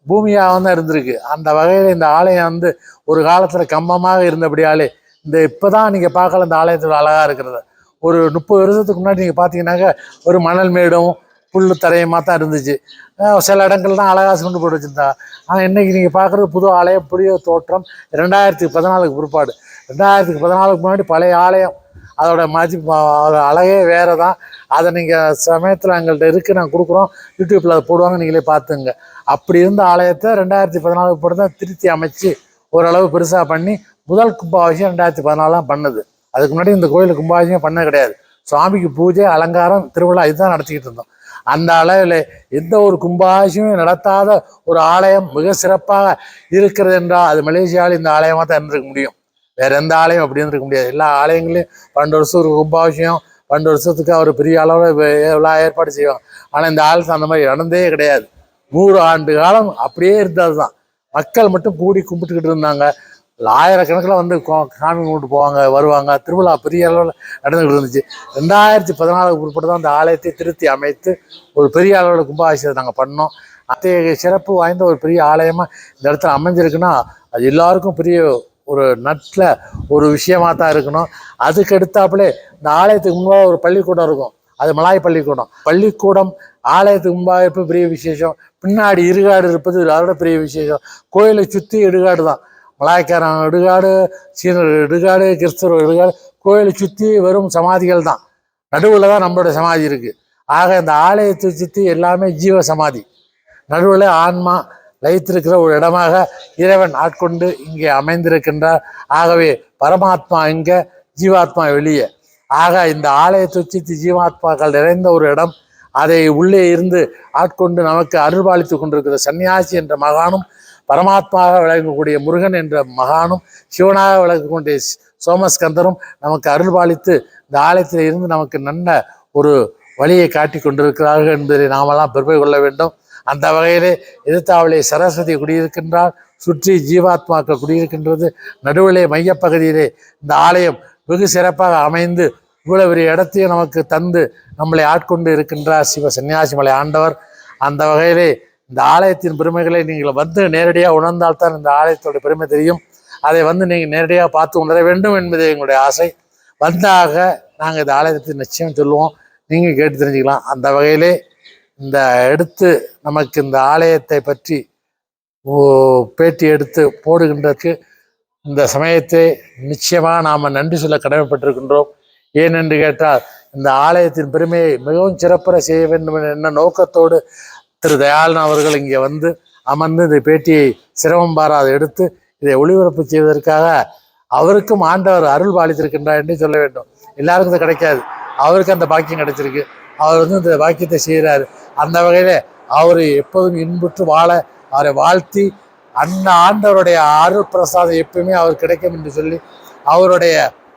பூமியாகவும் தான் இருந்திருக்கு. அந்த வகையில் இந்த ஆலயம் வந்து ஒரு காலத்தில் கம்பமாக இருந்தபடியாலே இந்த இப்போதான் நீங்கள் பார்க்கல இந்த ஆலயத்தில் அழகாக இருக்கிறது. ஒரு 30 வருஷத்துக்கு முன்னாடி நீங்கள் பார்த்தீங்கன்னாக்க ஒரு மணல் மேடும் புல் தரையுமா தான் இருந்துச்சு. சில இடங்கள் தான் அழகாக கொண்டு போட்டு வச்சுருந்தாங்க. ஆனால் இன்றைக்கி நீங்கள் பார்க்குறது புது ஆலயம், புதிய தோற்றம். 2014 பிற்பாடு, 2014 முன்னாடி பழைய ஆலயம் அதோட மதிப்பு அழகே வேறு தான். அதை நீங்கள் சமயத்தில் எங்கள்கிட்ட இருக்குது, நாங்கள் கொடுக்குறோம், யூடியூப்பில் அதை போடுவாங்க, நீங்களே பார்த்துங்க. அப்படி இருந்த ஆலயத்தை 2014 போட்டு தான் திருத்தி அமைச்சு ஓரளவு பெருசாக பண்ணி முதல் கும்பாபிஷேகம் 2014 பண்ணது. அதுக்கு முன்னாடி இந்த கோயிலுக்கு கும்பாபிஷேகம் பண்ண கிடையாது. சுவாமிக்கு பூஜை, அலங்காரம், திருவிழா இதுதான் நடத்திக்கிட்டு இருந்தோம். அந்த அளவில் எந்த ஒரு கும்பாபிஷேகமும் நடத்தாத ஒரு ஆலயம் மிக சிறப்பாக இருக்கிறது என்றால் அது மலேசியாவில் இந்த ஆலயமாக தான் இருந்திருக்க முடியும். வேற எந்த ஆலயம் அப்படி இருந்திருக்க முடியாது. எல்லா ஆலயங்களையும் 12 வருஷம் ஒரு கும்பாபிஷேகம், 12 வருஷத்துக்கு அவர் பெரிய அளவில் எவ்வளோ ஏற்பாடு செய்வாங்க. ஆனால் இந்த ஆலயத்தில் அந்த மாதிரி நடந்தே கிடையாது. 100 ஆண்டு காலம் அப்படியே இருந்தது தான். மக்கள் மட்டும் கூடி கும்பிட்டுக்கிட்டு இருந்தாங்க. ஆயிரக்கணக்கில் வந்து சாமி கும்பிட்டு போவாங்க, வருவாங்க. திருவிழா பெரிய அளவில் நடந்துகிட்டு இருந்துச்சு. 2014 உட்பட்டு தான் அந்த ஆலயத்தை திருத்தி அமைத்து ஒரு பெரிய அளவில் கும்பாபிஷேகத்தை நாங்கள் பண்ணோம். அத்தகைய சிறப்பு வாய்ந்த ஒரு பெரிய ஆலயமாக இந்த இடத்துல அமைஞ்சிருக்குன்னா அது எல்லாருக்கும் பெரிய ஒரு நட்டில் ஒரு விஷயமா தான் இருக்கணும். அதுக்கு எடுத்தாப்புலே இந்த ஆலயத்துக்கு முன்பாக ஒரு பள்ளிக்கூடம் இருக்கும். அது மலாய் பள்ளிக்கூடம். பள்ளிக்கூடம் ஆலயத்துக்கு முன்பாக இருப்பது பெரிய விசேஷம். பின்னாடி இடுகாடு இருப்பது அதோட பெரிய விசேஷம். கோயிலை சுற்றி இடுகாடு தான். மலாய்க்காரன் இடுகாடு, சீனர் இடுகாடு, கிறிஸ்தவர் இடுகாடு. கோயிலை சுற்றி வெறும் சமாதிகள் தான். நடுவில் தான் நம்மளோட சமாதி இருக்குது. ஆக இந்த ஆலயத்தை சுற்றி எல்லாமே ஜீவ சமாதி. நடுவில் ஆன்மா லயித்திருக்கிற ஒரு இடமாக இறைவன் ஆட்கொண்டு இங்கே அமைந்திருக்கின்றார். ஆகவே பரமாத்மா இங்கே, ஜீவாத்மா வெளியே. ஆக இந்த ஆலயத்தை சுற்றி ஜீவாத்மாக்கள் நிறைந்த ஒரு இடம். அதை உள்ளே இருந்து ஆட்கொண்டு நமக்கு அருள்பாலித்து கொண்டிருக்கிற சன்னியாசி என்ற மகானும், பரமாத்மாக விளங்கக்கூடிய முருகன் என்ற மகானும், சிவனாக விளங்கக்கூடிய சோமஸ்கந்தரும் நமக்கு அருள்பாலித்து இந்த ஆலயத்தில் இருந்து நமக்கு நல்ல ஒரு வழியை காட்டி கொண்டிருக்கிறார்கள் என்பதை நாமெல்லாம் பெருமை கொள்ள வேண்டும். அந்த வகையிலே எதிர்த்தாவளே சரஸ்வதி குடியிருக்கின்றார். சுற்றி ஜீவாத்மாக்கள் குடியிருக்கின்றது. நடுவிலே மையப்பகுதியிலே இந்த ஆலயம் வெகு சிறப்பாக அமைந்து இவ்வளவு பெரிய இடத்தையும் நமக்கு தந்து நம்மளை ஆட்கொண்டு இருக்கின்றார் சிவ சன்னியாசி மலை ஆண்டவர். அந்த வகையிலே இந்த ஆலயத்தின் பெருமைகளை நீங்கள் வந்து நேரடியாக உணர்ந்தால்தான் இந்த ஆலயத்தோட பெருமை தெரியும். அதை வந்து நீங்கள் நேரடியாக பார்த்து உணர வேண்டும் என்பது எங்களுடைய ஆசை. வந்தாக நாங்கள் இந்த ஆலயத்தை நிச்சயம் சொல்லுவோம், நீங்கள் கேட்டு தெரிஞ்சுக்கலாம். அந்த வகையிலே இந்த எடுத்து நமக்கு இந்த ஆலயத்தை பற்றி பேட்டி எடுத்து போடுகின்றதுக்கு இந்த சமயத்தை நிச்சயமாக நாம் நன்றி சொல்ல கடமைப்பட்டிருக்கின்றோம். ஏனென்று கேட்டால் இந்த ஆலயத்தின் பெருமையை மிகவும் சிறப்புற செய்ய வேண்டும் என்ற நோக்கத்தோடு திரு தயாளன் அவர்கள் இங்கே வந்து அமர்ந்து இந்த பேட்டியை சிரமம் பாராது எடுத்து இதை ஒளிபரப்பு செய்வதற்காக அவருக்கும் ஆண்டவர் அருள் பாலித்திருக்கின்றார் என்று சொல்ல வேண்டும். எல்லாருக்கும் இது கிடைக்காது, அவருக்கு அந்த பாக்கியம் கிடைச்சிருக்கு. அவர் வந்து இந்த பாக்கியத்தை செய்கிறாரு. அந்த வகையில் அவர் எப்போதும் இன்புற்று வாழ அவரை வாழ்த்தி அந்த ஆண்டவருடைய அருள் பிரசாதம் எப்பவுமே அவர் கிடைக்கும் என்று சொல்லி அவருடைய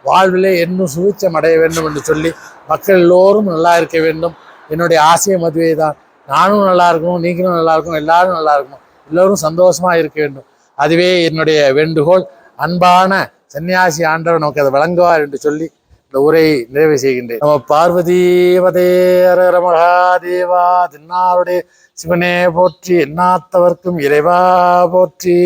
வாழ்விலே இன்னும் சுவிச்சம் அடைய வேண்டும் என்று சொல்லி மக்கள் எல்லோரும் நல்லா இருக்க வேண்டும். என்னுடைய ஆசையம் அதுவே தான். நானும் நல்லா இருக்கணும், நீங்களும் நல்லா இருக்கணும், எல்லாரும் நல்லா இருக்கணும், எல்லோரும் சந்தோஷமா இருக்க வேண்டும். அதுவே என்னுடைய வேண்டுகோள். அன்பான சன்னியாசி ஆண்டவர் நமக்கு அதை வழங்குவார் என்று சொல்லி இந்த உரையை நிறைவு செய்கின்றேன். நம்ம பார்வதீவதே ஹர மகாதேவா. தென்னாருடைய சிவனே போற்றி, எண்ணாத்தவர்க்கும் இறைவா போற்றி.